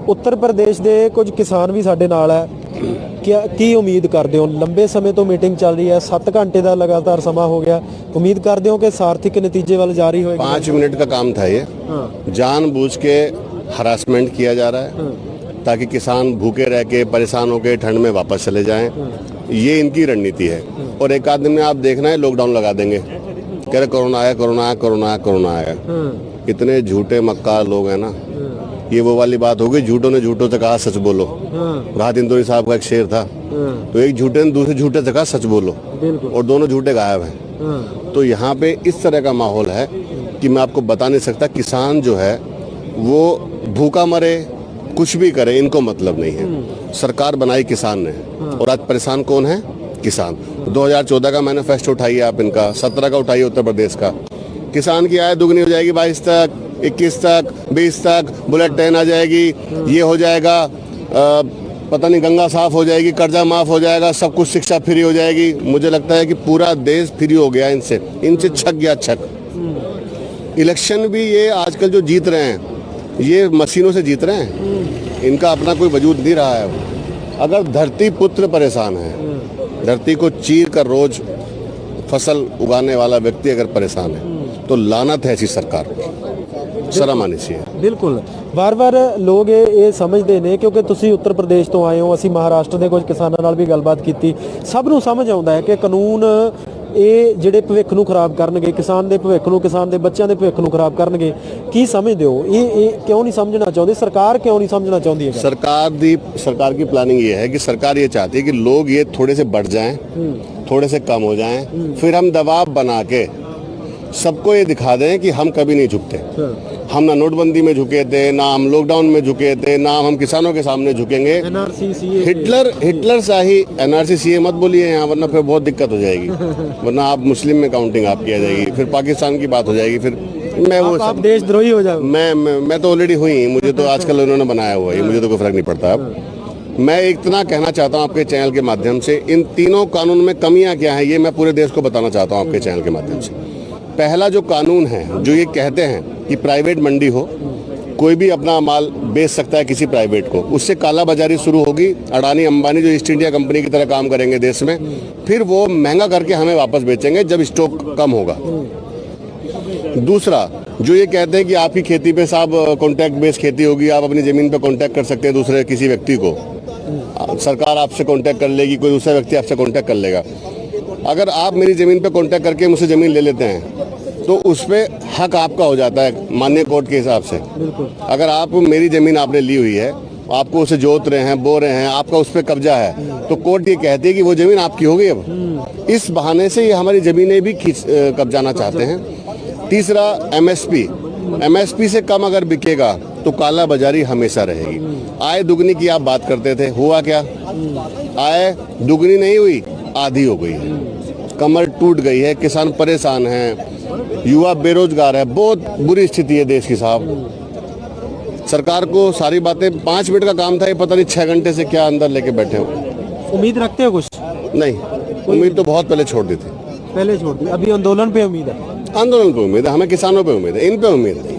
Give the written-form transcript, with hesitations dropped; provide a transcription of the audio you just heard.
उत्तर प्रदेश के कुछ किसान भी साडे नाल है। क्या की उम्मीद करते हो? लंबे समय तो मीटिंग चल रही है, 7 घंटे का लगातार समा हो गया। उम्मीद करते हो कि सार्थक नतीजे वाल जारी होएगा? 5 मिनट का काम था ये। जानबूझ के हरासमेंट किया जा रहा है ताकि किसान भूखे रह के परेशान होकर ठंड में वापस चले जाएं। ये इनकी रणनीति है। और एक आध दिन में आप देखना है लॉकडाउन लगा देंगे, कह रहे कोरोना आया, कोरोना आया, कोरोना आया, कोरोना आया। इतने झूठे मक्कार लोग हैं ना। ये वो वाली बात होगी, झूठों ने झूठों से कहा सच बोलो। राहत इंदौरी साहब का एक शेर था, तो एक झूठे ने दूसरे झूठे से कहा सच बोलो, और दोनों झूठे गायब हैं। तो यहाँ पे इस तरह का माहौल है कि मैं आपको बता नहीं सकता। किसान जो है वो भूखा मरे, कुछ भी करे, इनको मतलब नहीं है। सरकार बनाई किसान ने, और आज परेशान कौन है? किसान। 2014 का मैनिफेस्टो उठाइए आप इनका, 17 का उठाइए उत्तर प्रदेश का। किसान की आय दुगनी हो जाएगी 22 तक, 21 तक, 20 तक, बुलेट ट्रेन आ जाएगी, ये हो जाएगा, पता नहीं गंगा साफ हो जाएगी, कर्जा माफ हो जाएगा, सब कुछ, शिक्षा फ्री हो जाएगी। मुझे लगता है कि पूरा देश फ्री हो गया इनसे छक गया छक। इलेक्शन भी ये आजकल जो जीत रहे हैं ये मशीनों से जीत रहे हैं, इनका अपना कोई वजूद नहीं रहा है। अगर धरती पुत्र परेशान है, धरती को चीर कर रोज फसल उगाने वाला व्यक्ति अगर परेशान है, तो लानत है ऐसी सरकार को, शर्म आनी चाहिए। बिल्कुल, बार बार लोग ये समझते हैं, क्योंकि तुसी उत्तर प्रदेश तो आए हो, असी महाराष्ट्र के कुछ किसानों नाल भी गलबात की, सब नूं समझ आउंदा है कि कानून ये जिहड़े भविख नूं खराब करनगे, किसान दे भविख नूं, किसान दे बच्चों दे भविख नूं खराब करनगे। की समझदे हो ये क्यों नहीं समझना चाहती सरकार, क्यों नहीं समझना चाहती है? सरकार की प्लानिंग ये है कि सरकार ये चाहती है कि लोग ये थोड़े से बढ़ जाएं, थोड़े से कम हो जाएं, फिर हम दबाव बना के सबको ये दिखा दें कि हम कभी नहीं झुकते। हम ना नोटबंदी में झुके थे, ना हम लॉकडाउन में झुके थे, ना हम किसानों के सामने झुकेंगे। हिटलर शाही NRC CA मत बोलिए यहाँ, वरना फिर बहुत दिक्कत हो जाएगी। वरना आप मुस्लिम में काउंटिंग आप किया जाएगी, फिर पाकिस्तान की बात हो जाएगी, फिर मैं वो आप देशद्रोही हो जाओ। मैं तो ऑलरेडी हुई, मुझे तो आजकल उन्होंने बनाया हुआ है, मुझे तो कोई फर्क नहीं पड़ता। अब मैं इतना कहना चाहता हूँ आपके चैनल के माध्यम से, इन तीनों कानून में कमियां क्या है ये मैं पूरे देश को बताना चाहता हूँ आपके चैनल के माध्यम से। पहला जो कानून है, जो ये कहते हैं कि प्राइवेट मंडी हो, कोई भी अपना माल बेच सकता है किसी प्राइवेट को, उससे काला बाजारी शुरू होगी। अडानी अंबानी जो ईस्ट इंडिया कंपनी की तरह काम करेंगे देश में, फिर वो महंगा करके हमें वापस बेचेंगे जब स्टॉक कम होगा। दूसरा, जो ये कहते हैं कि आपकी खेती पे साहब कॉन्ट्रैक्ट बेस्ड खेती होगी, आप अपनी जमीन पे कॉन्ट्रैक्ट कर सकते हैं दूसरे किसी व्यक्ति को, सरकार आपसे कॉन्ट्रैक्ट कर लेगी, कोई दूसरा व्यक्ति आपसे कॉन्ट्रैक्ट कर लेगा। अगर आप मेरी ज़मीन पे कॉन्टैक्ट करके मुझसे ज़मीन ले लेते हैं तो उस पर हक आपका हो जाता है माननीय कोर्ट के हिसाब से। अगर आप मेरी ज़मीन आपने ली हुई है, आपको उसे जोत रहे हैं, बो रहे हैं, आपका उस पर कब्जा है, तो कोर्ट ये कहती है कि वो ज़मीन आपकी हो गई। अब इस बहाने से ये हमारी ज़मीनें भी कब्जाना चाहते हैं। तीसरा, MSP से कम अगर बिकेगा तो काला बाजारी हमेशा रहेगी। आय दुगनी की आप बात करते थे, हुआ क्या? आय दुगनी नहीं हुई, आधी हो गई, कमर टूट गई है, किसान परेशान हैं, युवा बेरोजगार है, बहुत बुरी स्थिति है देश की साहब। सरकार को सारी बातें, 5 मिनट का काम था, ये पता नहीं 6 घंटे से क्या अंदर लेके बैठे हो। उम्मीद रखते हो कुछ? नहीं, उम्मीद तो बहुत पहले छोड़ दी थी। पहले छोड़ दी, अभी आंदोलन पे उम्मीद है? आंदोलन पे उम्मीद है, हमें किसानों पे उम्मीद है, इन पे उम्मीद है।